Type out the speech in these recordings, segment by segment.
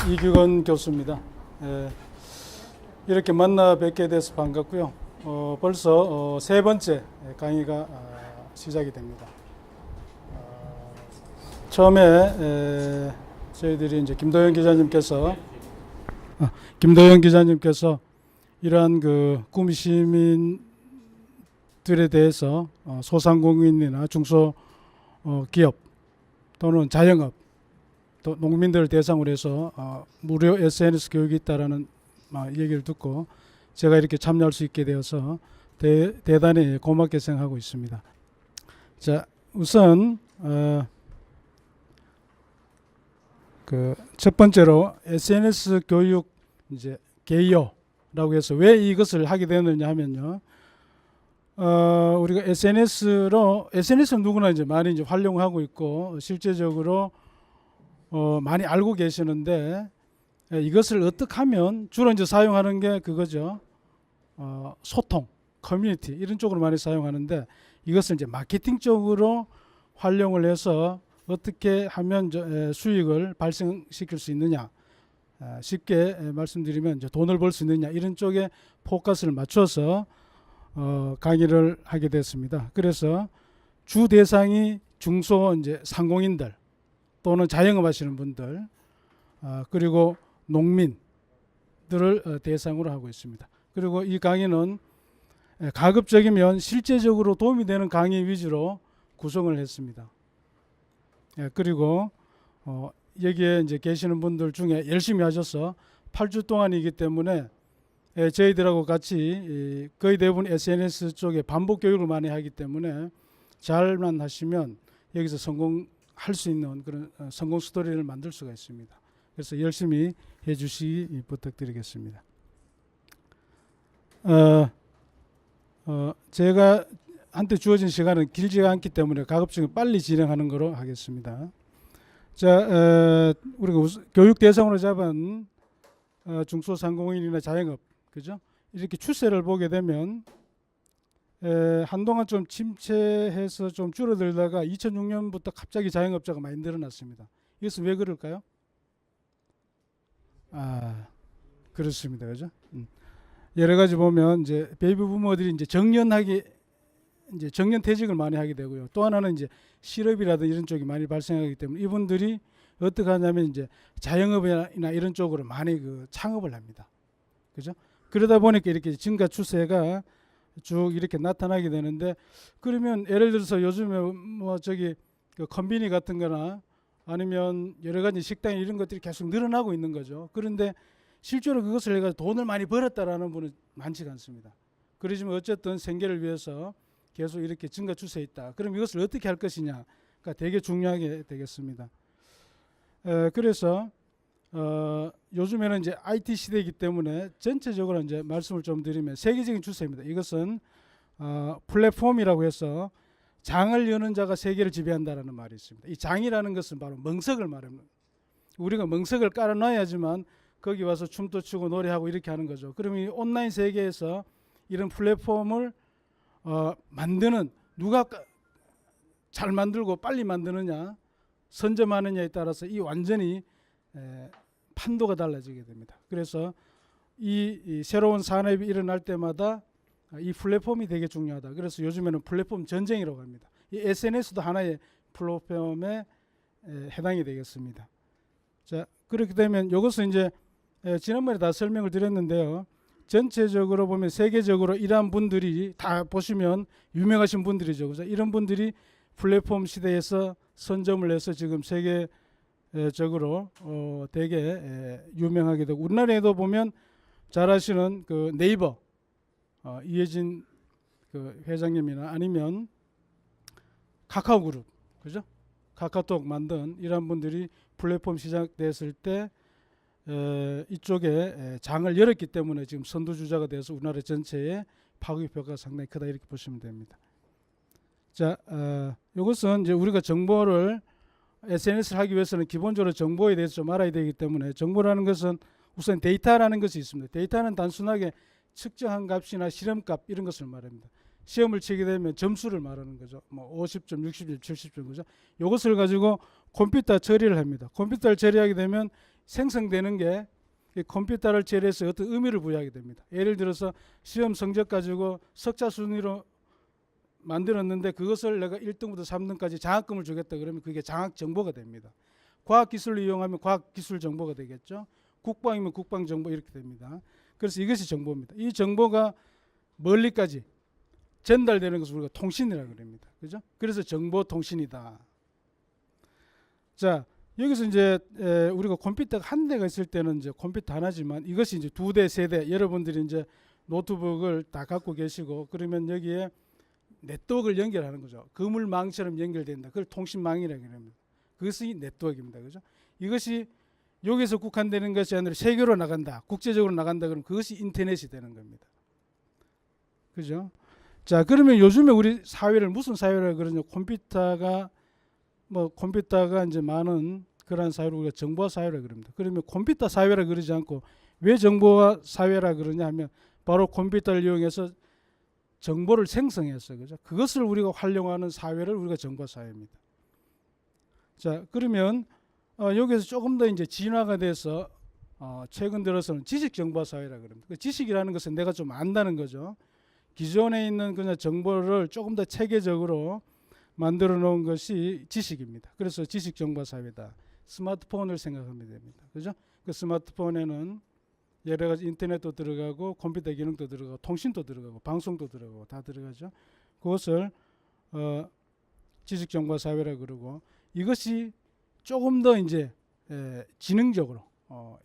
이규건 교수입니다. 이렇게 만나 뵙게 돼서 반갑고요. 벌써 세 번째 강의가 시작이 됩니다. 처음에 저희들이 이제 김도영 기자님께서 이러한 그 구미 시민들에 대해서 소상공인이나 중소 기업 또는 자영업 또 농민들을 대상으로 해서 무료 SNS 교육이 있다라는 얘기를 듣고 제가 이렇게 참여할 수 있게 되어서 대단히 고맙게 생각하고 있습니다. 자, 우선 그 첫 번째로 SNS 교육 이제 개요라고 해서 왜 이것을 하게 되느냐 하면요. 우리가 SNS는 누구나 이제 많이 이제 활용하고 있고 실제적으로 많이 알고 계시는데 이것을 어떻게 하면 주로 이제 사용하는 게 그거죠. 소통, 커뮤니티 이런 쪽으로 많이 사용하는데 이것을 이제 마케팅 쪽으로 활용을 해서 어떻게 하면 수익을 발생시킬 수 있느냐, 쉽게 말씀드리면 이제 돈을 벌 수 있느냐 이런 쪽에 포커스를 맞춰서 강의를 하게 됐습니다. 그래서 주 대상이 중소 이제 상공인들 또는 자영업 하시는 분들 그리고 농민들을 대상으로 하고 있습니다. 그리고 이 강의는 가급적이면 실제적으로 도움이 되는 강의 위주로 구성을 했습니다. 그리고 여기에 이제 계시는 분들 중에 열심히 하셔서 8주 동안이기 때문에 저희들하고 같이 거의 대부분 SNS 쪽에 반복 교육을 많이 하기 때문에 잘만 하시면 여기서 성공할 수 있는 그런 성공 스토리를 만들 수가 있습니다. 그래서 열심히 해주시기 부탁드리겠습니다. 제가 한테 주어진 시간은 길지가 않기 때문에 가급적 빨리 진행하는 거로 하겠습니다. 자, 우리가 교육 대상으로 잡은 중소상공인이나 자영업, 그죠? 이렇게 추세를 보게 되면 한동안 좀 침체해서 좀 줄어들다가 2006년부터 갑자기 자영업자가 많이 늘어났습니다. 이것은 왜 그럴까요? 그렇습니다, 그죠? 여러 가지 보면 이제 베이비 부모들이 이제 정년퇴직을 많이 하게 되고요. 또 하나는 이제 실업이라든지 이런 쪽이 많이 발생하기 때문에 이분들이 어떻게 하냐면 이제 자영업이나 이런 쪽으로 많이 그 창업을 합니다. 그죠? 그러다 보니까 이렇게 증가 추세가 쭉 이렇게 나타나게 되는데 그러면 예를 들어서 요즘에 그 컨비니 같은 거나 아니면 여러 가지 식당 이런 것들이 계속 늘어나고 있는 거죠. 그런데 실제로 그것을 해서 돈을 많이 벌었다라는 분은 많지가 않습니다. 그러지만 어쨌든 생계를 위해서 계속 이렇게 증가 추세에 있다. 그럼 이것을 어떻게 할 것이냐가 되게 중요하게 되겠습니다. 그래서 요즘에는 이제 IT 시대이기 때문에 전체적으로 이제 말씀을 좀 드리면 세계적인 추세입니다. 이것은 플랫폼이라고 해서 장을 여는 자가 세계를 지배한다라는 말이 있습니다. 이 장이라는 것은 바로 멍석을 말합니다. 우리가 멍석을 깔아놔야지만 거기 와서 춤도 추고 노래하고 이렇게 하는 거죠. 그러면 이 온라인 세계에서 이런 플랫폼을 만드는 누가 잘 만들고 빨리 만드느냐 선점하느냐에 따라서 이 완전히 판도가 달라지게 됩니다. 그래서 이 새로운 산업이 일어날 때마다 이 플랫폼이 되게 중요하다. 그래서 요즘에는 플랫폼 전쟁이라고 합니다. 이 SNS도 하나의 플랫폼에 해당이 되겠습니다. 자, 그렇게 되면 이것은 이제 지난번에 다 설명을 드렸는데요. 전체적으로 보면 세계적으로 이러한 분들이 다 보시면 유명하신 분들이죠. 그래서 이런 분들이 플랫폼 시대에서 선점을 해서 지금 세계적으로 되게 유명하게 되고 우리나라에도 보면 잘 아시는 그 네이버 이혜진 그 회장님이나 아니면 카카오그룹, 그죠? 카카오톡 만든 이런 분들이 플랫폼 시작됐을 때 이쪽에 장을 열었기 때문에 지금 선두주자가 돼서 우리나라 전체의 파급효과가 상당히 크다 이렇게 보시면 됩니다. 자, 이것은 이제 우리가 정보를 SNS를 하기 위해서는 기본적으로 정보에 대해서 좀 알아야 되기 때문에 정보라는 것은 우선 데이터라는 것이 있습니다. 데이터는 단순하게 측정한 값이나 실험값 이런 것을 말합니다. 시험을 치게 되면 점수를 말하는 거죠. 뭐 50점, 60점, 70점 그죠? 이것을 가지고 컴퓨터 처리를 합니다. 컴퓨터를 처리하게 되면 생성되는 게 이 컴퓨터를 제외해서 어떤 의미를 부여하게 됩니다. 예를 들어서 시험 성적 가지고 석자 순위로 만들었는데 그것을 내가 1등부터 3등까지 장학금을 주겠다 그러면 그게 장학 정보가 됩니다. 과학기술을 이용하면 과학기술 정보가 되겠죠. 국방이면 국방 정보 이렇게 됩니다. 그래서 이것이 정보입니다. 이 정보가 멀리까지 전달되는 것을 우리가 통신이라고 합니다. 그죠? 그래서 정보통신이다. 자, 여기서 이제 우리가 컴퓨터가 한 대가 있을 때는 이제 컴퓨터 하나지만 이것이 이제 두 대, 세 대, 여러분들이 이제 노트북을 다 갖고 계시고 그러면 여기에 네트워크를 연결하는 거죠. 그물망처럼 연결된다. 그걸 통신망이라고 합니다. 그것이 네트워크입니다. 그죠? 이것이 여기서 국한되는 것이 아니라 세계로 나간다. 국제적으로 나간다. 그러면 그것이 인터넷이 되는 겁니다. 그죠? 자, 그러면 요즘에 우리 사회를 무슨 사회라 그러냐? 컴퓨터가 이제 많은 그런 사회를 우리가 정보화 사회라 그럽니다. 그러면 컴퓨터 사회라 그러지 않고 왜 정보화 사회라 그러냐 하면 바로 컴퓨터를 이용해서 정보를 생성해서 그죠? 그것을 우리가 활용하는 사회를 우리가 정보화 사회입니다. 자, 그러면 여기서 조금 더 이제 진화가 돼서 최근 들어서는 지식 정보화 사회라 그럽니다. 그 지식이라는 것은 내가 좀 안다는 거죠. 기존에 있는 그냥 정보를 조금 더 체계적으로 만들어 놓은 것이 지식입니다. 그래서 지식 정보 사회다. 스마트폰을 생각하면 됩니다. 그죠? 그 스마트폰에는 여러 가지 인터넷도 들어가고 컴퓨터 기능도 들어가고 통신도 들어가고 방송도 들어가고 다 들어가죠. 그것을 지식 정보 사회라 그러고 이것이 조금 더 이제 지능적으로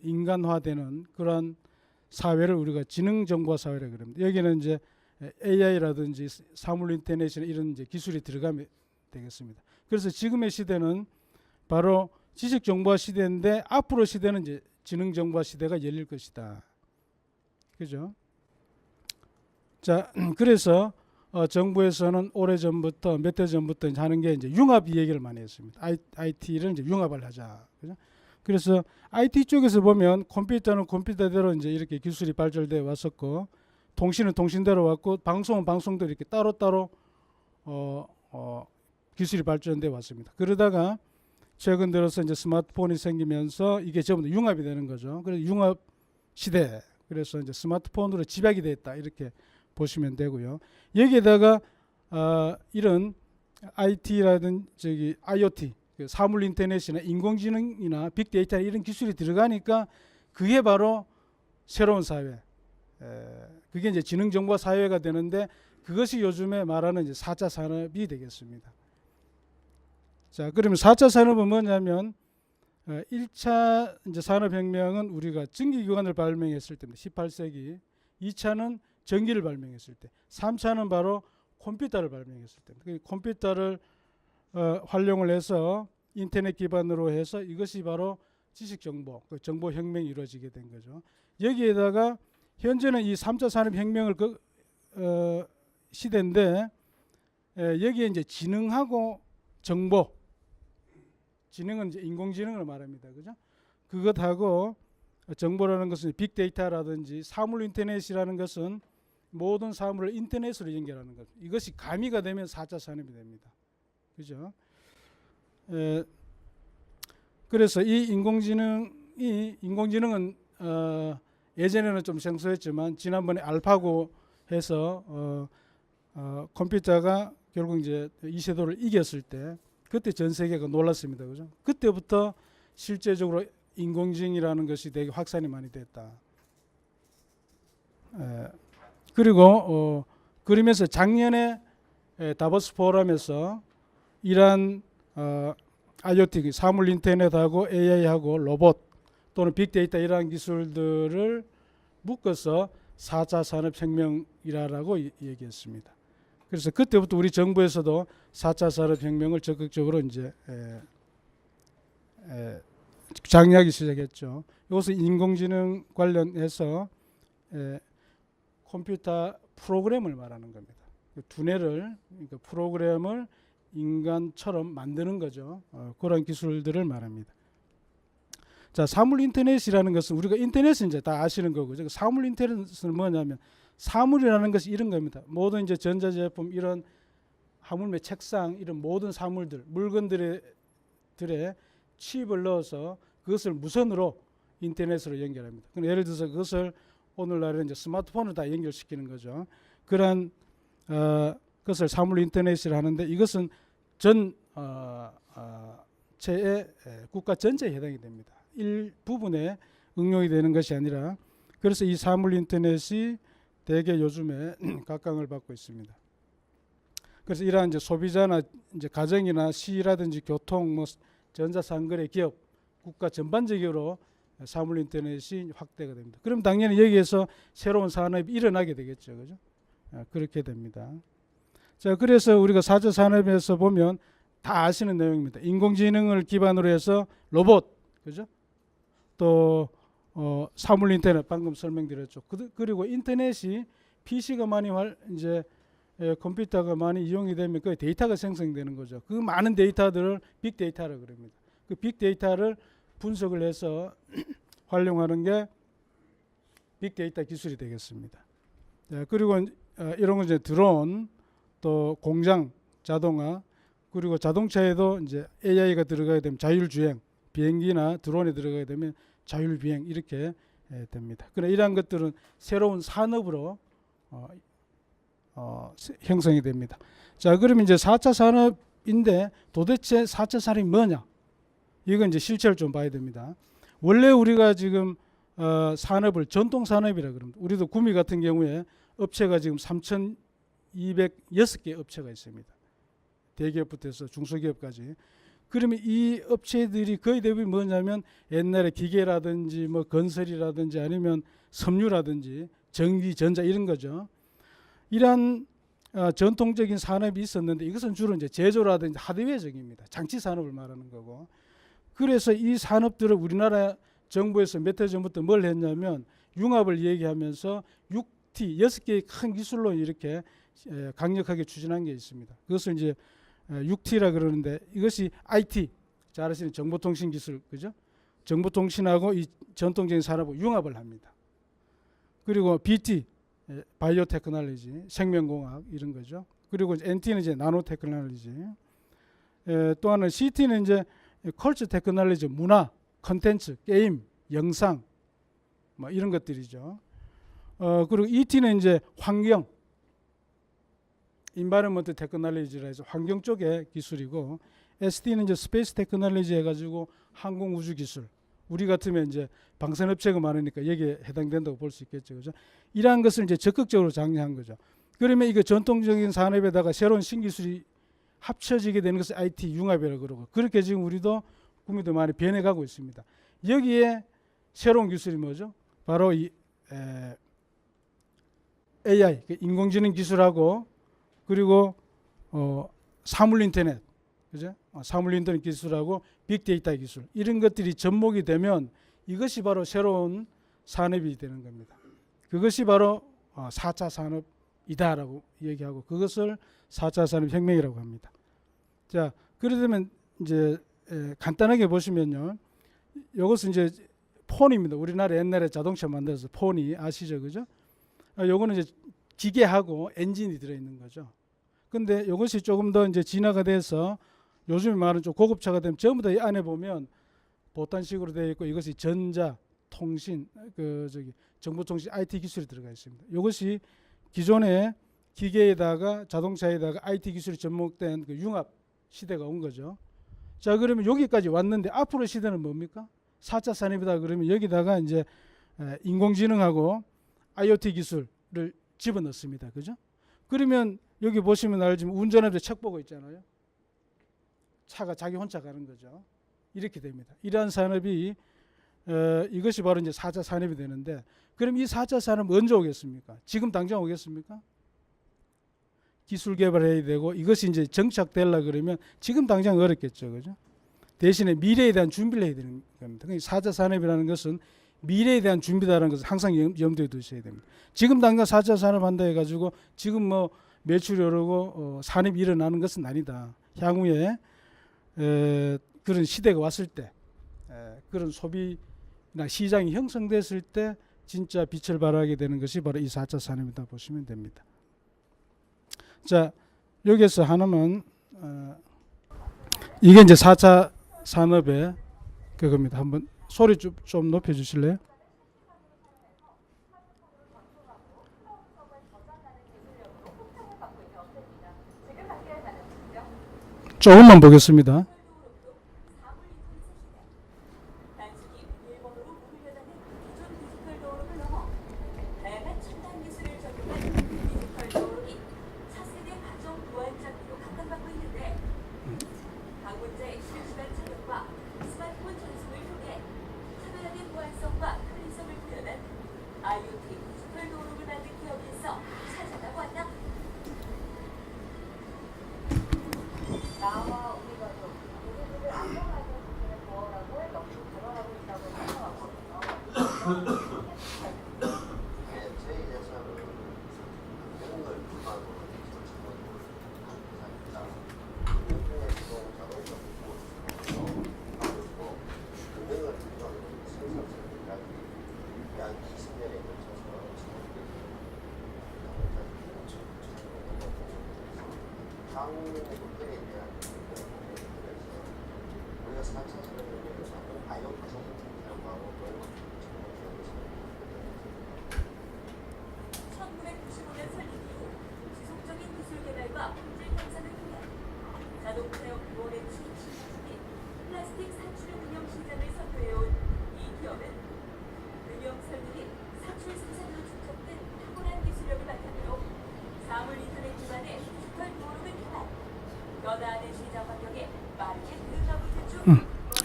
인간화되는 그런 사회를 우리가 지능 정보 사회라 그럽니다. 여기는 이제 AI라든지 사물 인터넷이나 이런 이제 기술이 들어가면 되겠습니다. 그래서 지금의 시대는 바로 지식 정보화 시대인데 앞으로 시대는 이제 지능 정보화 시대가 열릴 것이다. 그죠? 자, 그래서 정부에서는 오래전부터 몇 해 전부터 하는 게 이제 융합 얘기를 많이 했습니다. IT를 이제 융합을 하자. 그죠? 그래서 IT 쪽에서 보면 컴퓨터는 컴퓨터대로 이제 이렇게 기술이 발전돼 왔었고 통신은 통신대로 왔고 방송은 방송대로 이렇게 따로따로 기술이 발전돼 왔습니다. 그러다가 최근 들어서 이제 스마트폰이 생기면서 이게 전부 다 융합이 되는 거죠. 그래서 융합 시대. 그래서 이제 스마트폰으로 집약이 됐다 이렇게 보시면 되고요. 여기에다가 이런 IT라든지 IoT, 사물 인터넷이나 인공지능이나 빅데이터 이런 기술이 들어가니까 그게 바로 새로운 사회. 그게 이제 지능정보 사회가 되는데 그것이 요즘에 말하는 이제 4차 산업이 되겠습니다. 자, 그러면 4차 산업은 뭐냐면 1차 이제 산업혁명은 우리가 전기기관을 발명했을 때입니다. 18세기. 2차는 전기를 발명했을 때. 3차는 바로 컴퓨터를 발명했을 때입니다. 컴퓨터를 활용을 해서 인터넷 기반으로 해서 이것이 바로 지식정보, 정보혁명이 이루어지게 된 거죠. 여기에다가 현재는 이 3차 산업혁명을 시대인데 여기에 이제 지능하고 정보, 지능은 이제 인공지능을 말합니다. 그죠? 그것하고 정보라는 것은 빅데이터라든지 사물 인터넷이라는 것은 모든 사물을 인터넷으로 연결하는 것. 이것이 가미가 되면 4차 산업이 됩니다. 그죠? 그래서 이 인공지능은 예전에는 좀 생소했지만 지난번에 알파고 해서 컴퓨터가 결국 이제 이세돌을 이겼을 때 그때 전 세계가 놀랐습니다. 그죠? 그때부터 실제적으로 인공지능이라는 것이 되게 확산이 많이 됐다. 그리고 그러면서 작년에 다보스 포럼에서 이러한 IoT, 사물 인터넷하고 AI하고 로봇 또는 빅데이터 이러한 기술들을 묶어서 4차 산업혁명이라고 얘기했습니다. 그래서 그때부터 우리 정부에서도 4차 산업혁명을 적극적으로 이제 장려하기 시작했죠. 이것은 인공지능 관련해서 컴퓨터 프로그램을 말하는 겁니다. 두뇌를, 그러니까 프로그램을 인간처럼 만드는 거죠. 그런 기술들을 말합니다. 자, 사물 인터넷이라는 것은 우리가 인터넷은 이제 다 아시는 거고, 사물 인터넷은 뭐냐면 사물이라는 것이 이런 겁니다. 모든 이제 전자제품 이런 하물며 책상 이런 모든 사물들 물건들의 칩을 넣어서 그것을 무선으로 인터넷으로 연결합니다. 그럼 예를 들어서 그것을 오늘날에 이제 스마트폰을 다 연결시키는 거죠. 그러한 것을 사물 인터넷이라 하는데 이것은 전 체의 국가 전체에 해당이 됩니다. 일부분에 응용이 되는 것이 아니라 그래서 이 사물 인터넷이 대개 요즘에 각광을 받고 있습니다. 그래서 이러한 이제 소비자나 이제 가정이나 시라든지 교통, 뭐 전자상거래 기업, 국가 전반적으로 사물 인터넷이 확대가 됩니다. 그럼 당연히 여기에서 새로운 산업이 일어나게 되겠죠, 그죠? 그렇게 됩니다. 자, 그래서 우리가 4차 산업에서 보면 다 아시는 내용입니다. 인공지능을 기반으로 해서 로봇, 그죠? 또 사물 인터넷 방금 설명드렸죠. 그리고 인터넷이 PC가 많이 이제 컴퓨터가 많이 이용이 되면 그 데이터가 생성되는 거죠. 그 많은 데이터들을 빅데이터라고 그럽니다. 그 빅데이터를 분석을 해서 활용하는 게 빅데이터 기술이 되겠습니다. 자, 그리고 이런 건 이제 드론, 또 공장, 자동화, 그리고 자동차에도 이제 AI가 들어가게 되면 자율주행, 비행기나 드론에 들어가게 되면 자율비행 이렇게 됩니다. 그러나 이러한 것들은 새로운 산업으로 형성이 됩니다. 자, 그러면 이제 4차 산업인데 도대체 4차 산업이 뭐냐? 이건 이제 실체를 좀 봐야 됩니다. 원래 우리가 지금 산업을 전통 산업이라 그럽니다. 우리도 구미 같은 경우에 업체가 지금 3,206개 업체가 있습니다. 대기업부터 해서 중소기업까지. 그러면 이 업체들이 거의 대부분 뭐냐면 옛날에 기계라든지 뭐 건설이라든지 아니면 섬유라든지 전기, 전자 이런 거죠. 이러한 전통적인 산업이 있었는데 이것은 주로 이제 제조라든지 하드웨어적입니다. 장치 산업을 말하는 거고. 그래서 이 산업들을 우리나라 정부에서 몇 해 전부터 뭘 했냐면 융합을 얘기하면서 6T 6개의 큰 기술로 이렇게 강력하게 추진한 게 있습니다. 그것을 이제 6T라 그러는데 이것이 IT 잘 아시는 정보통신 기술, 그죠? 정보통신하고 이 전통적인 산업을 융합을 합니다. 그리고 BT 바이오 테크놀로지, 생명공학 이런 거죠. 그리고 NT는 이제 나노 테크놀로지. 또 하나는 CT는 이제 컬처 테크놀로지, 문화, 컨텐츠, 게임, 영상 뭐 이런 것들이죠. 그리고 ET는 이제 환경, 인바이러먼트 테크놀로지라 해서 환경 쪽의 기술이고, ST는 이제 스페이스 테크놀로지 해가지고 항공 우주 기술. 우리 같으면 이제 방산업체가 많으니까 여기에 해당된다고 볼 수 있겠죠, 그죠? 이러한 것을 이제 적극적으로 장려한 거죠. 그러면 이거 전통적인 산업에다가 새로운 신기술이 합쳐지게 되는 것을 IT 융합이라고 그러고, 그렇게 지금 우리도 구미도 많이 변해가고 있습니다. 여기에 새로운 기술이 뭐죠? 바로 이 AI, 인공지능 기술하고 그리고 사물 인터넷, 그죠? 사물 인터넷 기술하고 빅데이터 기술 이런 것들이 접목이 되면 이것이 바로 새로운 산업이 되는 겁니다. 그것이 바로 4차 산업이다라고 얘기하고 그것을 4차 산업혁명이라고 합니다. 자, 그러면 이제 간단하게 보시면요, 이것은 이제 폰입니다. 우리나라 옛날에 자동차 만들어서 폰이 아시죠, 그죠? 요거는 이제 기계하고 엔진이 들어있는 거죠. 근데 이것이 조금 더 이제 진화가 돼서 요즘에 말하는 좀 고급차가 되면 전부 다 이 안에 보면 보탄식으로 되어 있고 이것이 전자, 통신, 정보통신 IT 기술이 들어가 있습니다. 이것이 기존의 기계에다가 자동차에다가 IT 기술이 접목된 그 융합 시대가 온 거죠. 자, 그러면 여기까지 왔는데 앞으로 시대는 뭡니까? 4차 산업이다 그러면 여기다가 이제 인공지능하고 IoT 기술을 집어넣습니다. 그죠? 그러면 여기 보시면 알지만 운전하면서 책 보고 있잖아요. 차가 자기 혼자 가는 거죠. 이렇게 됩니다. 이러한 산업이 이것이 바로 이제 4차 산업이 되는데, 그럼 이 4차 산업 언제 오겠습니까? 지금 당장 오겠습니까? 기술 개발해야 되고 이것이 이제 정착되려 그러면 지금 당장 어렵겠죠, 그죠? 대신에 미래에 대한 준비를 해야 되는 겁니다. 그러니까 4차 산업이라는 것은 미래에 대한 준비다라는 것을 항상 염두에 두셔야 됩니다. 지금 당장 4차 산업 한다 해가지고 지금 뭐 매출이 오르고 산업이 일어나는 것은 아니다. 향후에 그런 시대가 왔을 때, 그런 소비나 시장이 형성됐을 때 진짜 빛을 발하게 되는 것이 바로 이 4차 산업이다 보시면 됩니다. 자, 여기에서 하나만 이게 이제 4차 산업의 그겁니다. 한번 소리 좀 높여 주실래요? 조금만 보겠습니다.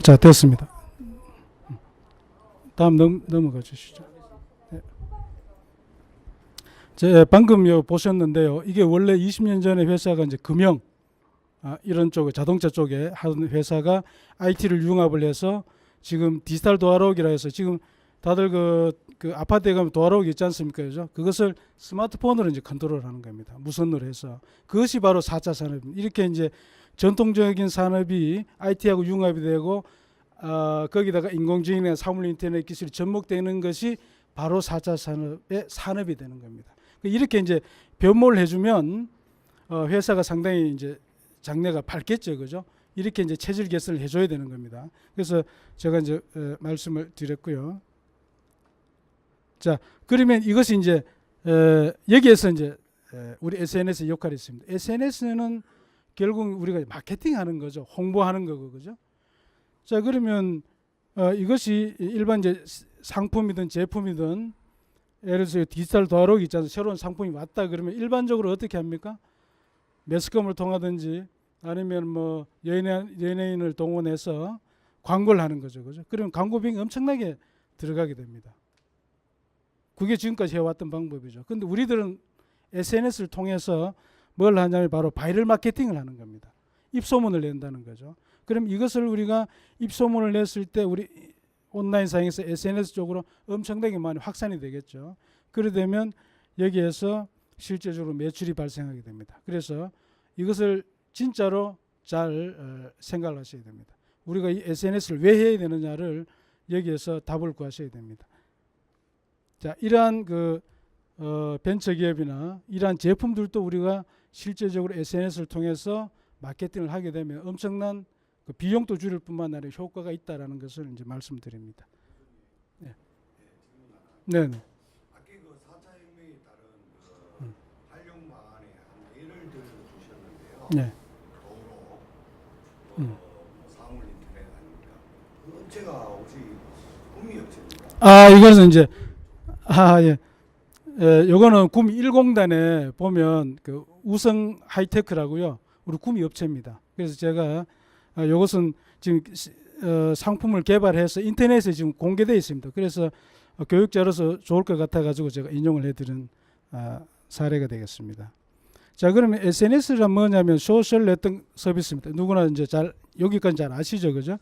자, 됐습니다. 다음 넘어가 주시죠. 방금 보셨는데요. 이게 원래 20년 전에 회사가 이제 금형 이런 쪽에 자동차 쪽에 하던 회사가 IT를 융합을 해서 지금 디지털 도어록이라 해서 지금 다들 그 아파트에 가면 도어록 있지 않습니까? 그죠? 그것을 스마트폰으로 이제 컨트롤하는 겁니다. 무선으로 해서. 그것이 바로 4차 산업입니다. 이렇게 이제 전통적인 산업이 IT하고 융합이 되고 거기다가 인공지능이나 사물 인터넷 기술이 접목되는 것이 바로 4차 산업의 산업이 되는 겁니다. 이렇게 이제 변모를 해주면 회사가 상당히 이제 장래가 밝겠죠, 그죠? 이렇게 이제 체질 개선을 해줘야 되는 겁니다. 그래서 제가 이제 말씀을 드렸고요. 자, 그러면 이것이 이제 여기에서 이제 우리 SNS의 역할이 있습니다. SNS는 결국 우리가 마케팅하는 거죠, 홍보하는 거고, 그죠? 자, 그러면 이것이 일반 이제 상품이든 제품이든 예를 들어서 디지털 도어록이 있잖아요. 새로운 상품이 왔다 그러면 일반적으로 어떻게 합니까? 매스컴을 통하든지 아니면 뭐 연예인을 동원해서 광고를 하는 거죠, 그죠? 그러면 광고 비용이 엄청나게 들어가게 됩니다. 그게 지금까지 해왔던 방법이죠. 근데 우리들은 SNS를 통해서 뭘 하냐면 바로 바이럴 마케팅을 하는 겁니다. 입소문을 낸다는 거죠. 그럼 이것을 우리가 입소문을 냈을 때 우리 온라인상에서 SNS 쪽으로 엄청나게 많이 확산이 되겠죠. 그러게 되면 여기에서 실제적으로 매출이 발생하게 됩니다. 그래서 이것을 진짜로 잘 생각을 하셔야 됩니다. 우리가 이 SNS를 왜 해야 되느냐를 여기에서 답을 구하셔야 됩니다. 자, 이러한 벤처기업이나 이러한 제품들도 우리가 실제적으로 SNS를 통해서 마케팅을 하게 되면 엄청난 비용도 줄일 뿐만 아니라 효과가 있다라는 것을 이제 말씀드립니다. 네. 네. 아까 그 4차 혁명에 따른 활용 방안에 한 예를 들어 주셨는데요. 네. 도로, 사물 인터넷 아닙니까? 그 업체가 혹시 구미 업체입니까? 이것은 이제 예. 요거는 구미 1공단에 보면 그 우성 하이테크라고요. 우리 구미 업체입니다. 그래서 제가 요것은 지금 상품을 개발해서 인터넷에 지금 공개되어 있습니다. 그래서 교육자로서 좋을 것 같아 가지고 제가 인용을 해드린 사례가 되겠습니다. 자, 그러면 SNS가 뭐냐면 소셜 네트워크 서비스입니다. 누구나 이제 여기까지 잘 아시죠, 그죠?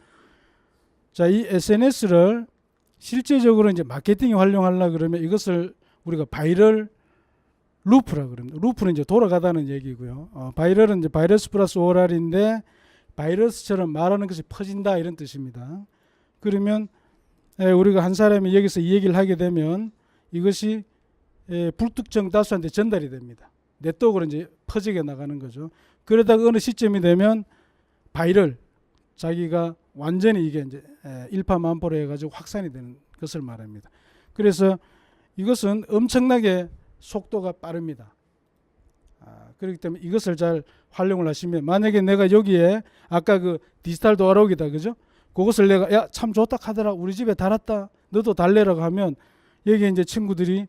자, 이 SNS를 실제적으로 이제 마케팅에 활용하려 그러면 이것을 우리가 바이럴 루프라 그럽니다. 루프는 이제 돌아가다는 얘기고요. 바이럴은 이제 바이러스 플러스 오랄인데 바이러스처럼 말하는 것이 퍼진다 이런 뜻입니다. 그러면 우리가 한 사람이 여기서 이 얘기를 하게 되면 이것이 불특정 다수한테 전달이 됩니다. 네트워크로 이제 퍼지게 나가는 거죠. 그러다가 어느 시점이 되면 바이럴, 자기가 완전히 이게 이제 일파만파로 해가지고 확산이 되는 것을 말합니다. 그래서 이것은 엄청나게 속도가 빠릅니다. 그렇기 때문에 이것을 잘 활용을 하시면, 만약에 내가 여기에 아까 그 디지털 도어록이다, 그죠? 그것을 내가 야, 참 좋다 하더라, 우리 집에 달았다, 너도 달래라고 하면 여기 이제 친구들이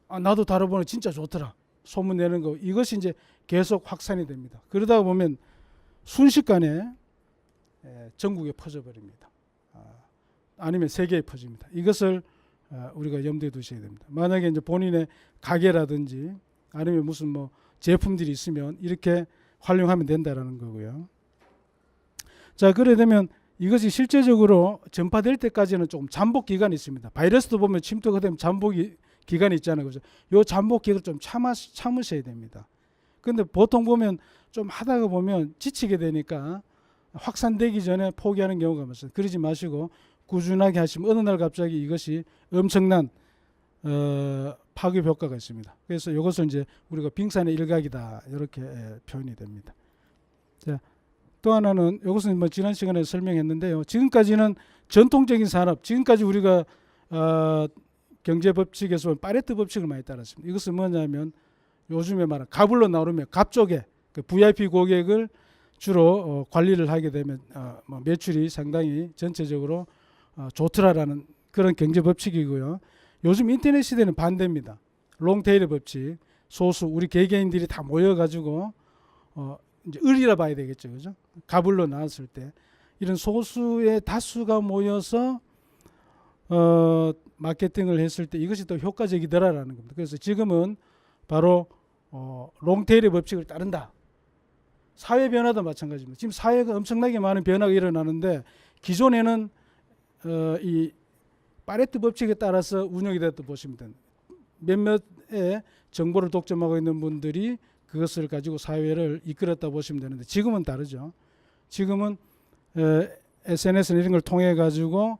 나도 달아보니 진짜 좋더라, 소문 내는 거, 이것이 이제 계속 확산이 됩니다. 그러다 보면 순식간에 전국에 퍼져버립니다. 아니면 세계에 퍼집니다. 이것을 우리가 염두에 두셔야 됩니다. 만약에 이제 본인의 가게라든지 아니면 무슨 뭐 제품들이 있으면 이렇게 활용하면 된다라는 거고요. 자, 그래 되면 이것이 실제적으로 전파될 때까지는 조금 잠복 기간이 있습니다. 바이러스도 보면 침투가 되면 잠복 기간이 있잖아요. 그죠? 요 잠복 기간을 좀 참으셔야 됩니다. 근데 보통 보면 좀 하다가 보면 지치게 되니까 확산되기 전에 포기하는 경우가 많습니다. 그러지 마시고 꾸준하게 하시면 어느 날 갑자기 이것이 엄청난 파급 효과가 있습니다. 그래서 이것을 이제 우리가 빙산의 일각이다, 이렇게 표현이 됩니다. 자, 또 하나는 이것은 뭐 지난 시간에 설명했는데요. 지금까지는 전통적인 산업, 지금까지 우리가 경제 법칙에서 파레토 법칙을 많이 따랐습니다. 이것은 뭐냐면 요즘에 말하는 갑을로 나오면 갑 쪽에 그 VIP 고객을 주로 관리를 하게 되면 뭐 매출이 상당히 전체적으로 좋더라라는 그런 경제 법칙이고요. 요즘 인터넷 시대는 반대입니다. 롱테일의 법칙, 소수 우리 개개인들이 다 모여가지고 이제 을이라 봐야 되겠죠, 그죠? 갑을로 나왔을 때 이런 소수의 다수가 모여서 마케팅을 했을 때 이것이 더 효과적이더라라는 겁니다. 그래서 지금은 바로 롱테일의 법칙을 따른다. 사회 변화도 마찬가지입니다. 지금 사회가 엄청나게 많은 변화가 일어나는데 기존에는 이 파레토 법칙에 따라서 운영이 됐다고 보시면 됩니다. 몇몇의 정보를 독점하고 있는 분들이 그것을 가지고 사회를 이끌었다 보시면 되는데 지금은 다르죠. 지금은 SNS나 이런 걸 통해 가지고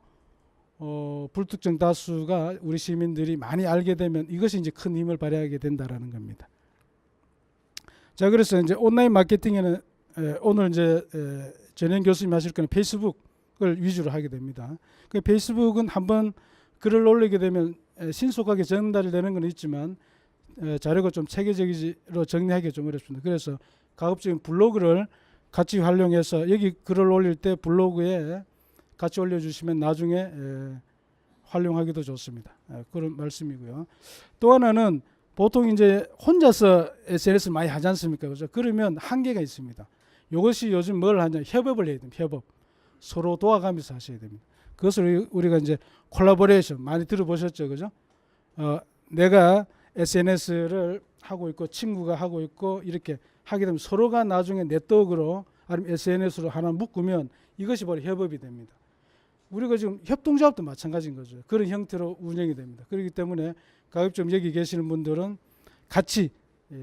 불특정 다수가 우리 시민들이 많이 알게 되면 이것이 이제 큰 힘을 발휘하게 된다라는 겁니다. 자, 그래서 이제 온라인 마케팅에는 오늘 이제 전현 교수님 하실 거는 페이스북을 위주로 하게 됩니다. 그 페이스북은 한번 글을 올리게 되면 신속하게 전달되는 건 있지만 자료가 좀 체계적으로 정리하기가 좀 어렵습니다. 그래서 가급적인 블로그를 같이 활용해서 여기 글을 올릴 때 블로그에 같이 올려주시면 나중에 활용하기도 좋습니다. 그런 말씀이고요. 또 하나는 보통 이제 혼자서 SNS를 많이 하지 않습니까? 그죠? 그러면 한계가 있습니다. 이것이 요즘 뭘 하냐? 협업을 해야 됩니다. 협업. 서로 도와가면서 하셔야 됩니다. 그것을 우리가 이제 콜라보레이션 많이 들어보셨죠, 그죠? 내가 SNS를 하고 있고 친구가 하고 있고 이렇게 하게 되면 서로가 나중에 네트워크로 아니면 SNS로 하나 묶으면 이것이 바로 협업이 됩니다. 우리가 지금 협동조합도 마찬가지인 거죠. 그런 형태로 운영이 됩니다. 그렇기 때문에 가급적 여기 계시는 분들은 같이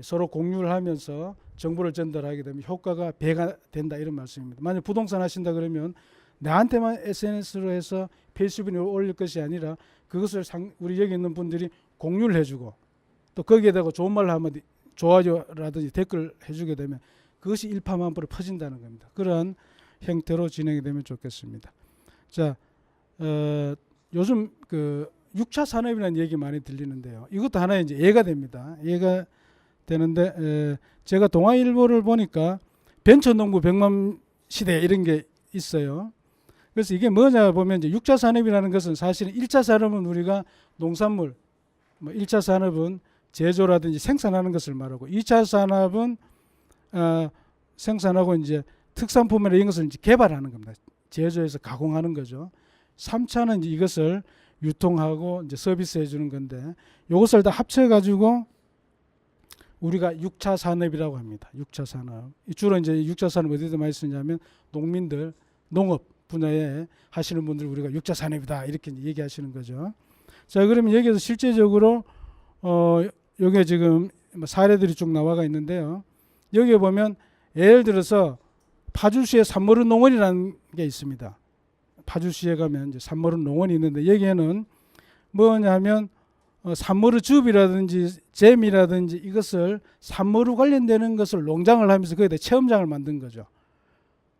서로 공유를 하면서 정보를 전달하게 되면 효과가 배가 된다, 이런 말씀입니다. 만약 부동산 하신다 그러면 나한테만 SNS로 해서 페이스북에 올릴 것이 아니라 그것을 우리 여기 있는 분들이 공유를 해주고 또 거기에다가 좋은 말을 하면 좋아요라든지 댓글 해주게 되면 그것이 일파만파로 퍼진다는 겁니다. 그러한 형태로 진행이 되면 좋겠습니다. 자, 요즘 그 6차 산업이라는 얘기 많이 들리는데요. 이것도 하나의 이제 예가 됩니다. 예가 되는데 제가 동아일보를 보니까 벤처농부 백만 시대 이런 게 있어요. 그래서 이게 뭐냐 보면 이제 6차 산업이라는 것은 사실은 1차 산업은 우리가 농산물, 뭐 1차 산업은 제조라든지 생산하는 것을 말하고 2차 산업은 생산하고 이제 특산품이나 이런 것을 이제 개발하는 겁니다. 제조해서 가공하는 거죠. 3차는 이제 이것을 유통하고 이제 서비스해 주는 건데 이것을 다 합쳐 가지고 우리가 6차 산업이라고 합니다. 6차 산업. 주로 이제 6차 산업 어디다 많이 쓰냐면 농민들, 농업 분야에 하시는 분들 우리가 6차 산업이다 이렇게 얘기하시는 거죠. 자, 그러면 여기서 실제적으로 여기에 지금 사례들이 쭉 나와가 있는데요. 여기에 보면 예를 들어서 파주시에 산머른 농원이라는 게 있습니다. 파주시에 가면 이제 산머른 농원이 있는데 여기에는 뭐냐면 산머루 즙이라든지 잼이라든지 이것을 산머루 관련되는 것을 농장을 하면서 거기다 체험장을 만든 거죠.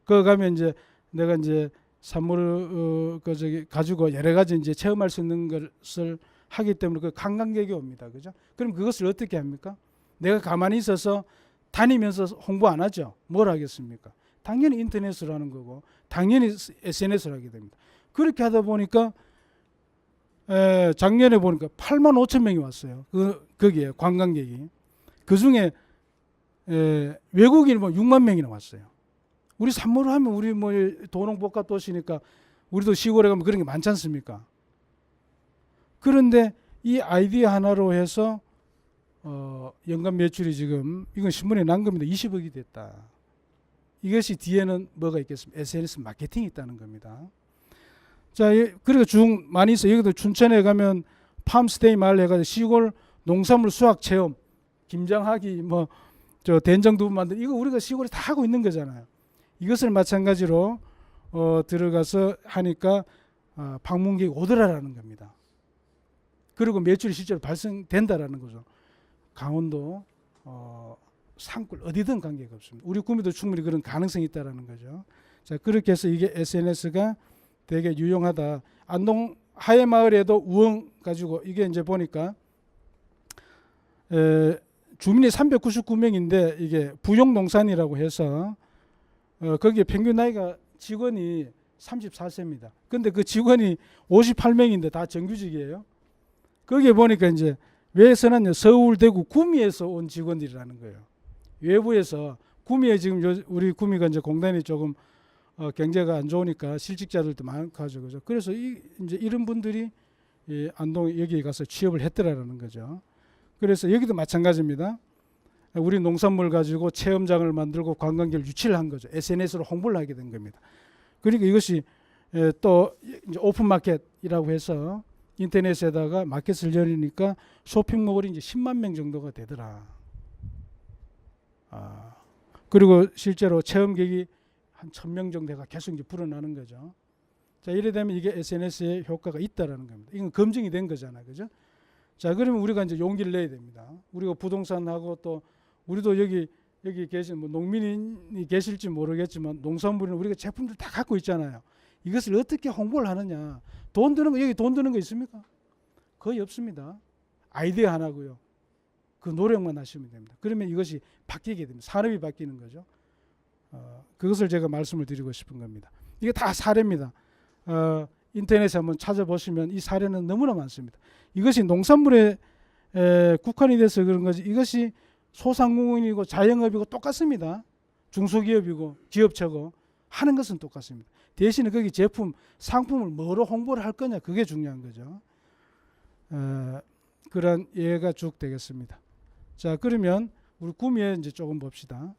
거기 가면 이제 내가 이제 산물을 가지고 여러 가지 이제 체험할 수 있는 것을 하기 때문에 그 관광객이 옵니다. 그죠? 그럼 그것을 어떻게 합니까? 내가 가만히 있어서 다니면서 홍보 안 하죠. 뭘 하겠습니까? 당연히 인터넷으로 하는 거고 당연히 SNS로 하게 됩니다. 그렇게 하다 보니까 작년에 보니까 8만 5천 명이 왔어요. 거기에 관광객이. 그중에 외국인이 뭐 6만 명이나 왔어요. 우리 산모를 하면 우리 뭐 도농복합 도시니까 우리도 시골에 가면 그런 게 많지 않습니까? 그런데 이 아이디어 하나로 해서 연간 매출이 지금 이건 신문에 난 겁니다. 20억이 됐다. 이것이 뒤에는 뭐가 있겠습니까? SNS 마케팅이 있다는 겁니다. 자, 그리고 중 많이 있어요. 여기도 춘천에 가면 팜스테이 마을 해가지고 시골 농산물 수확 체험, 김장하기, 뭐 저 된장두부 만들 이거 우리가 시골에 다 하고 있는 거잖아요. 이것을 마찬가지로 들어가서 하니까 방문객이 오더라라는 겁니다. 그리고 매출이 실제로 발생된다라는 거죠. 강원도 산골 어디든 관계가 없습니다. 우리 구미도 충분히 그런 가능성이 있다라는 거죠. 자, 그렇게 해서 이게 SNS가 되게 유용하다. 안동 하회마을에도 우엉 가지고 이게 이제 보니까 주민이 399명인데 이게 부용농산이라고 해서 거기에 평균 나이가 직원이 34세입니다. 근데 그 직원이 58명인데 다 정규직이에요. 거기에 보니까 이제 왜 써놨냐, 서울, 대구, 구미에서 온 직원들이라는 거예요. 외부에서 구미에 지금 우리 구미가 이제 공단이 조금 경제가 안 좋으니까 실직자들도 많고 하죠, 그죠? 그래서 이제 이런 분들이 안동 여기에 가서 취업을 했더라는 거죠. 그래서 여기도 마찬가지입니다. 우리 농산물 가지고 체험장을 만들고 관광객을 유치를 한 거죠. SNS로 홍보를 하게 된 겁니다. 그러니까 이것이 또 이제 오픈마켓이라고 해서 인터넷에다가 마켓을 열리니까 쇼핑몰이 이제 10만 명 정도가 되더라. 그리고 실제로 체험객이 한 1000명 정도가 계속 이제 불어나는 거죠. 자, 이래 되면 이게 SNS의 효과가 있다라는 겁니다. 이건 검증이 된 거잖아요, 그죠? 자, 그러면 우리가 이제 용기를 내야 됩니다. 우리가 부동산하고 또 우리도 여기 계신 뭐 농민이 계실지 모르겠지만 농산물은 우리가 제품들 다 갖고 있잖아요. 이것을 어떻게 홍보를 하느냐. 돈 드는 거, 여기 돈 드는 거 있습니까? 거의 없습니다. 아이디어 하나고요. 그 노력만 하시면 됩니다. 그러면 이것이 바뀌게 됩니다. 산업이 바뀌는 거죠. 그것을 제가 말씀을 드리고 싶은 겁니다. 이게 다 사례입니다. 인터넷에 한번 찾아보시면 이 사례는 너무나 많습니다. 이것이 농산물에 국한이 돼서 그런 거지 이것이 소상공인이고 자영업이고 똑같습니다. 중소기업이고 기업체고 하는 것은 똑같습니다. 대신에 거기 제품, 상품을 뭐로 홍보를 할 거냐 그게 중요한 거죠. 그런 예가 쭉 되겠습니다. 자, 그러면 우리 구미에 이제 조금 봅시다.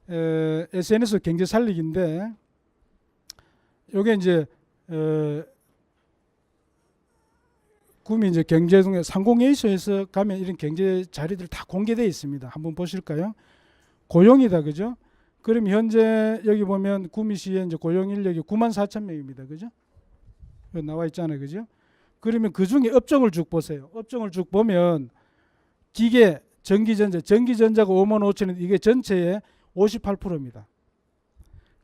SNS 경제 살리기인데 요게 이제 구미 이제 경제동에 상공회의소에서 가면 이런 경제 자료들 다 공개되어 있습니다. 한번 보실까요? 고용이다, 그죠? 그럼 현재 여기 보면 구미시에 이제 고용 인력이 94,000명입니다, 그죠? 여기 나와 있잖아요, 그죠? 그러면 그 중에 업종을 쭉 보세요. 업종을 쭉 보면 기계, 전기전자가 55,000원, 이게 전체의 58%입니다.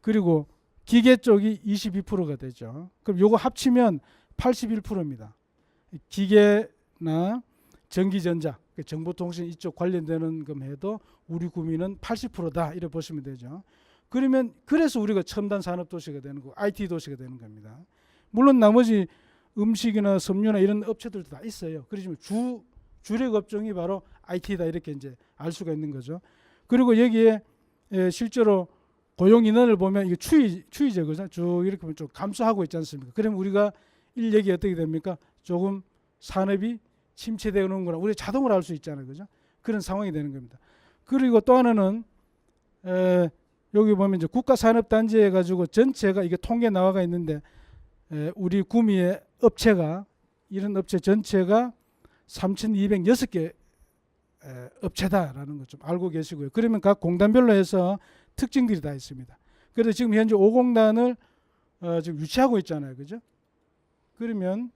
그리고 기계 쪽이 22%가 되죠. 그럼 요거 합치면 81%입니다. 기계나 전기전자, 정보통신 이쪽 관련되는 것 해도 우리 구미는 80%다 이렇게 보시면 되죠. 그러면 그래서 우리가 첨단 산업 도시가 되는 거고 IT 도시가 되는 겁니다. 물론 나머지 음식이나 섬유나 이런 업체들도 다 있어요. 그렇지만 주력 업종이 바로 IT다 이렇게 이제 알 수가 있는 거죠. 그리고 여기에 실제로 고용 인원을 보면 이게 추이죠, 그죠? 쭉 이렇게 보면 좀 감소하고 있지 않습니까? 그러면 우리가 인력이 어떻게 됩니까? 조금 산업이 침체되는구나. 우리 자동으로 알 수 있잖아요, 그죠? 그런 상황이 되는 겁니다. 그리고 또 하나는 여기 보면 이제 국가산업단지 해가지고 전체가 이게 통계 나와가 있는데 우리 구미의 업체가 이런 업체 전체가 3,206개 업체다라는 것 좀 알고 계시고요. 그러면 각 공단별로 해서 특징들이 다 있습니다. 그래서 지금 현재 5공단을 지금 유치하고 있잖아요, 그죠? 그러면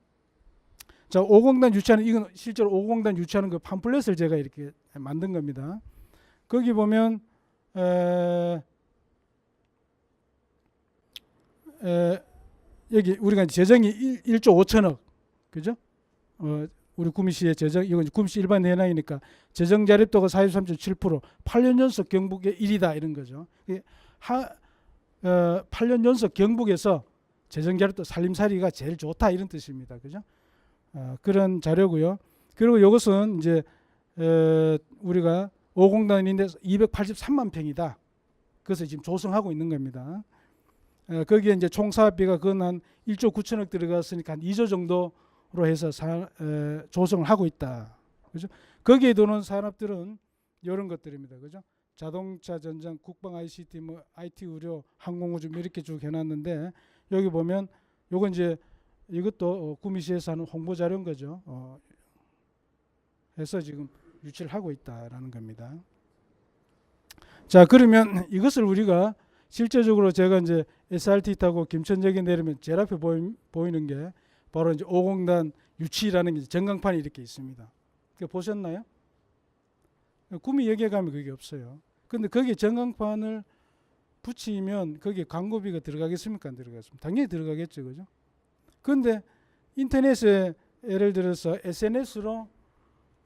자, 5공단 유치하는 이건 실제로 5공단 유치하는 그 팜플렛을 제가 이렇게 만든 겁니다. 거기 보면 여기 우리가 재정이 1조 5천억, 그죠? 우리 구미시의 재정, 이건 구미시 일반 현황이니까 재정 자립도가 43.7%, 8년 연속 경북의 1위다 이런 거죠. 8년 연속 경북에서 재정 자립도 살림살이가 제일 좋다 이런 뜻입니다, 그죠? 그런 자료고요. 그리고 이것은 이제 우리가 5공단인데 283만 평이다. 그래서 지금 조성하고 있는 겁니다. 거기에 이제 총 사업비가 건 한 1조 9천억 들어갔으니까 한 2조 정도로 해서 조성을 하고 있다. 그죠? 거기에 도는 산업들은 이런 것들입니다. 그죠? 자동차, 전장, 국방 ICT, 뭐 IT 의료, 항공우주 이렇게 쭉 해놨는데 여기 보면 요건 이제 이것도 구미시에서 하는 홍보 자료인 거죠. 해서 지금 유치를 하고 있다라는 겁니다. 자, 그러면 이것을 우리가 실제적으로 제가 이제 SRT 타고 김천역에 내리면 제일 앞에 보이는 게 바로 이제 5공단 유치라는 게 전광판이 이렇게 있습니다. 보셨나요? 구미역에 가면 그게 없어요. 근데 거기에 전광판을 붙이면 거기에 광고비가 들어가겠습니까? 안 들어가겠습니까? 당연히 들어가겠죠, 그죠? 근데 인터넷에 예를 들어서 SNS로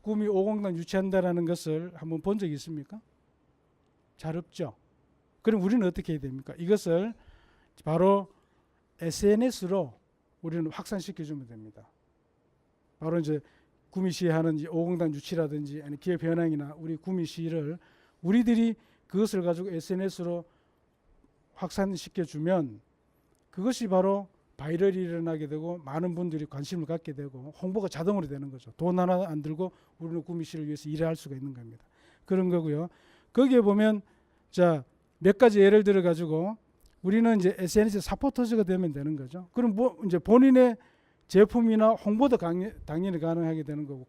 구미 5공단 유치한다라는 것을 한번 본 적이 있습니까? 잘 없죠. 그럼 우리는 어떻게 해야 됩니까? 이것을 바로 SNS로 우리는 확산시켜주면 됩니다. 바로 이제 구미시에 하는 5공단 유치라든지 아니 기업 현황이나 우리 구미시를 우리들이 그것을 가지고 SNS로 확산시켜주면 그것이 바로 바이럴이 일어나게 되고 많은 분들이 관심을 갖게 되고 홍보가 자동으로 되는 거죠. 돈 하나 안 들고 우리는 구미시를 위해서 일을 할 수가 있는 겁니다. 그런 거고요. 거기에 보면 자, 몇 가지 예를 들어 가지고 우리는 이제 SNS 사포터즈가 되면 되는 거죠. 그럼 뭐 이제 본인의 제품이나 홍보도 당연히 가능하게 되는 거고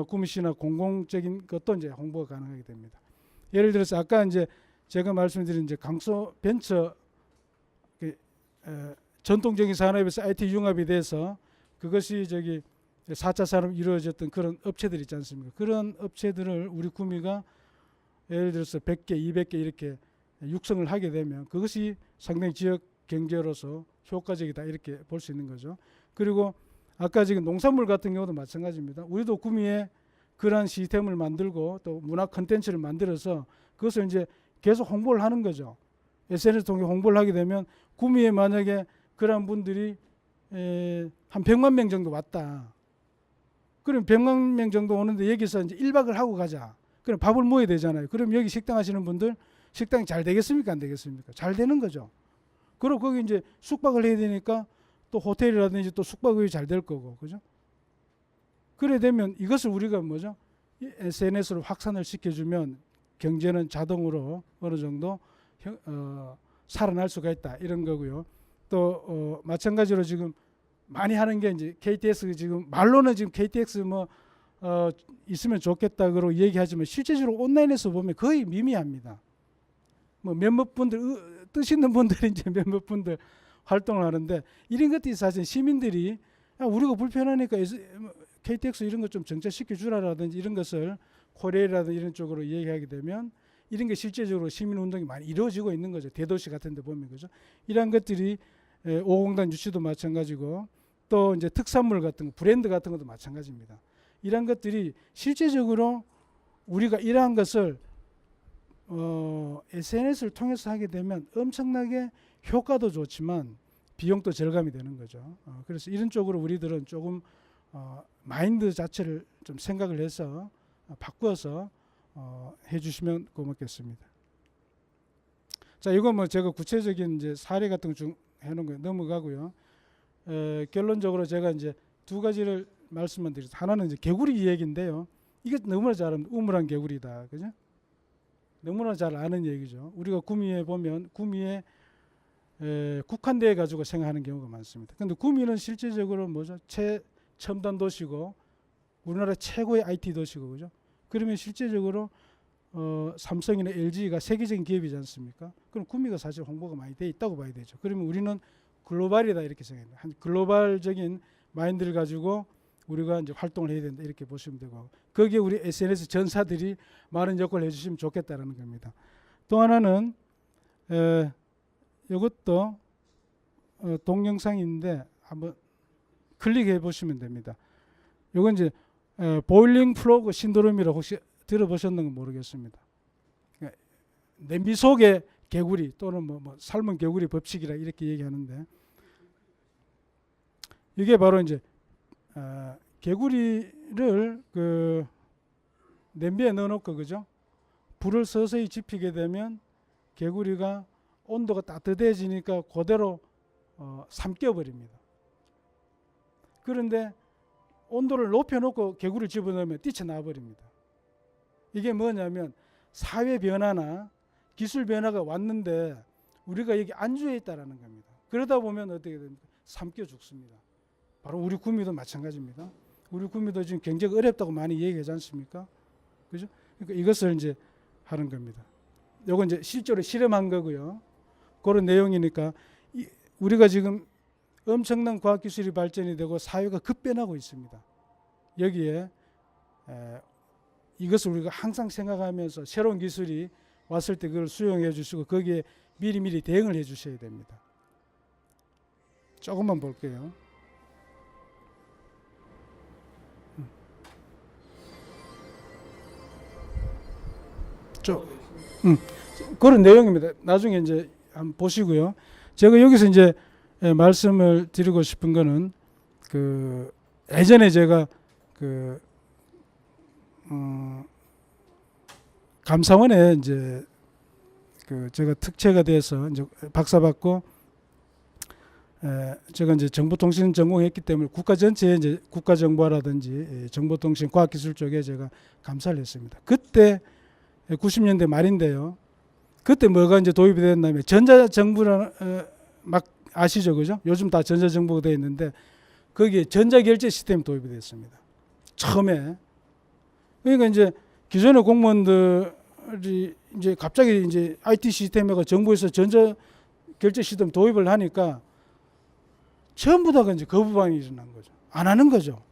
구미시나 공공적인 것도 이제 홍보가 가능하게 됩니다. 예를 들어서 아까 이제 제가 말씀드린 이제 강소 벤처 전통적인 산업에서 IT 융합이 돼서 그것이 저기 4차 산업이 이루어졌던 그런 업체들 있지 않습니까? 그런 업체들을 우리 구미가 예를 들어서 100개, 200개 이렇게 육성을 하게 되면 그것이 상당히 지역 경제로서 효과적이다 이렇게 볼 수 있는 거죠. 그리고 아까 지금 농산물 같은 경우도 마찬가지입니다. 우리도 구미에 그러한 시스템을 만들고 또 문화 콘텐츠를 만들어서 그것을 이제 계속 홍보를 하는 거죠. SNS 통해 홍보를 하게 되면 구미에 만약에 그런 분들이 한 100만 명 정도 왔다. 그럼 100만 명 정도 오는데 여기서 이제 1박을 하고 가자. 그럼 밥을 모아야 되잖아요. 그럼 여기 식당 하시는 분들 식당이 잘 되겠습니까? 안 되겠습니까? 잘 되는 거죠. 그리고 거기 이제 숙박을 해야 되니까 또 호텔이라든지 또 숙박이 잘 될 거고, 그죠? 그래 되면 이것을 우리가 뭐죠? SNS로 확산을 시켜주면 경제는 자동으로 어느 정도 살아날 수가 있다 이런 거고요. 또 마찬가지로 지금 많이 하는 게 이제 KTX 지금 말로는 지금 KTX 뭐 있으면 좋겠다고 얘기하지만 실제적으로 온라인에서 보면 거의 미미합니다. 뭐 몇몇 분들 뜻 있는 분들이 이제 몇몇 분들 활동을 하는데 이런 것들이 사실 시민들이 우리가 불편하니까 KTX 이런 것 좀 정착시켜 주라라든지 이런 것을 코레일이라든지 이런 쪽으로 얘기하게 되면 이런 게 실제적으로 시민 운동이 많이 이루어지고 있는 거죠. 대도시 같은 데 보면 그죠. 이런 것들이 5공단 유치도 마찬가지고 또 이제 특산물 같은 거 브랜드 같은 것도 마찬가지입니다. 이런 것들이 실제적으로 우리가 이러한 것을 SNS를 통해서 하게 되면 엄청나게 효과도 좋지만 비용도 절감이 되는 거죠. 그래서 이런 쪽으로 우리들은 조금 마인드 자체를 좀 생각을 해서 바꾸어서 해주시면 고맙겠습니다. 자, 이거 뭐 제가 구체적인 이제 사례 같은 거 좀 해놓은 거 넘어가고요. 결론적으로 제가 이제 두 가지를 말씀만 드리죠. 하나는 이제 개구리 얘기인데요. 이게 너무나 잘 아는 우물안 개구리다, 그죠? 너무나 잘 아는 얘기죠. 우리가 구미에 보면 구미에 국한돼 가지고 생각하는 경우가 많습니다. 근데 구미는 실제적으로 뭐죠? 최첨단 도시고 우리나라 최고의 IT 도시고, 그죠? 그러면 실제적으로 삼성이나 LG가 세계적인 기업이지 않습니까? 그럼 구미가 사실 홍보가 많이 돼 있다고 봐야 되죠. 그러면 우리는 글로벌이다 이렇게 생각합니다. 한 글로벌적인 마인드를 가지고 우리가 이제 활동을 해야 된다 이렇게 보시면 되고 거기에 우리 SNS 전사들이 많은 역할을 해주시면 좋겠다라는 겁니다. 또 하나는 이것도 동영상인데 한번 클릭해 보시면 됩니다. 이건 이제 보일링 플러그 신드롬이라고 혹시 들어보셨는지 모르겠습니다. 그러니까 냄비 속의 개구리 또는 뭐 삶은 개구리 법칙이라 이렇게 얘기하는데, 이게 바로 이제 개구리를 그 냄비에 넣어놓고, 그죠? 불을 서서히 지피게 되면 개구리가 온도가 따뜻해지니까 그대로 삼켜버립니다. 그런데 온도를 높여놓고 개구리를 집어넣으면 뛰쳐나와 버립니다. 이게 뭐냐면 사회 변화나 기술 변화가 왔는데 우리가 여기 안주해 있다라는 겁니다. 그러다 보면 어떻게 됩니까? 삼켜 죽습니다. 바로 우리 구미도 마찬가지입니다. 우리 구미도 지금 굉장히 어렵다고 많이 얘기하지 않습니까? 그죠? 그러니까 이것을 이제 하는 겁니다. 요건 이제 실제로 실험한 거고요. 그런 내용이니까 우리가 지금 엄청난 과학기술이 발전이 되고 사회가 급변하고 있습니다. 여기에 이것을 우리가 항상 생각하면서 새로운 기술이 왔을 때 그걸 수용해 주시고 거기에 미리미리 대응을 해 주셔야 됩니다. 조금만 볼게요. 그런 내용입니다. 나중에 이제 한번 보시고요. 제가 여기서 이제 말씀을 드리고 싶은 거는 그 예전에 제가 그 감사원에 이제 그 제가 특채가 돼서 이제 박사 받고 제가 이제 정보통신 전공했기 때문에 국가 전체에 이제 국가정보라든지 정보통신 과학기술 쪽에 제가 감사를 했습니다. 그때 90년대 말인데요. 그때 뭐가 이제 도입이 됐냐면 전자정부라는 막 아시죠, 그죠? 요즘 다 전자정부가 되어 있는데 거기에 전자결제 시스템이 도입이 됐습니다. 처음에. 그러니까 이제 기존의 공무원들이 이제 갑자기 이제 IT 시스템에가 정부에서 전자결제 시스템 도입을 하니까 전부 다가 이제 거부반응이 일어난 거죠. 안 하는 거죠.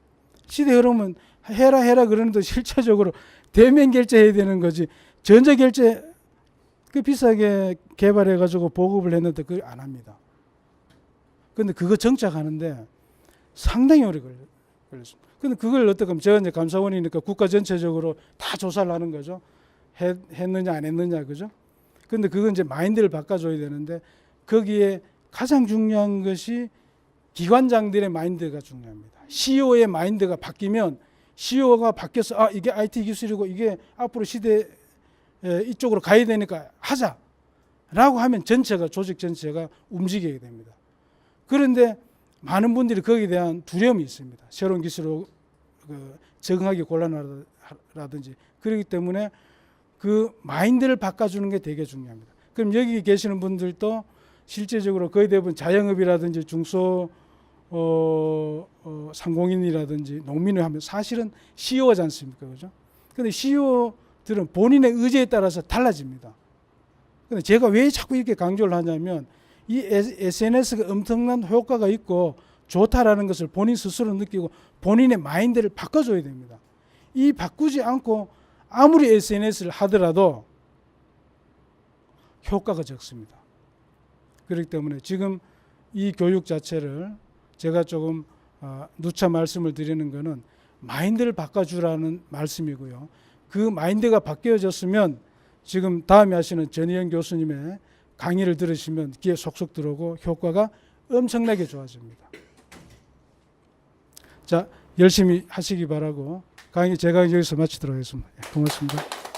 시대 흐름은 해라 그러는데 실제적으로 대면 결제해야 되는 거지. 전자결제 그 비싸게 개발해가지고 보급을 했는데 그걸 안 합니다. 근데 그거 정착하는데 상당히 오래 걸렸습니다. 근데 그걸 어떻게 하면 제가 이제 감사원이니까 국가 전체적으로 다 조사를 하는 거죠. 했느냐 안 했느냐, 그죠? 근데 그건 이제 마인드를 바꿔줘야 되는데 거기에 가장 중요한 것이 기관장들의 마인드가 중요합니다. CEO의 마인드가 바뀌면 CEO가 바뀌어서 이게 IT 기술이고 이게 앞으로 시대 이쪽으로 가야 되니까 하자라고 하면 전체가 조직 전체가 움직이게 됩니다. 그런데 많은 분들이 거기에 대한 두려움이 있습니다. 새로운 기술로 적응하기 곤란하다든지 그렇기 때문에 그 마인드를 바꿔주는 게 되게 중요합니다. 그럼 여기 계시는 분들도 실제적으로 거의 대부분 자영업이라든지 중소 상공인이라든지 농민을 하면 사실은 CEO지 않습니까, 그죠? 근데 CEO들은 본인의 의지에 따라서 달라집니다. 근데 제가 왜 자꾸 이렇게 강조를 하냐면 이 SNS가 엄청난 효과가 있고 좋다라는 것을 본인 스스로 느끼고 본인의 마인드를 바꿔줘야 됩니다. 이 바꾸지 않고 아무리 SNS를 하더라도 효과가 적습니다. 그렇기 때문에 지금 이 교육 자체를 제가 조금 누차 말씀을 드리는 것은 마인드를 바꿔주라는 말씀이고요. 그 마인드가 바뀌어졌으면 지금 다음에 하시는 전희영 교수님의 강의를 들으시면 귀에 속속 들어오고 효과가 엄청나게 좋아집니다. 자, 열심히 하시기 바라고 강의 제가 여기서 마치도록 하겠습니다. 고맙습니다.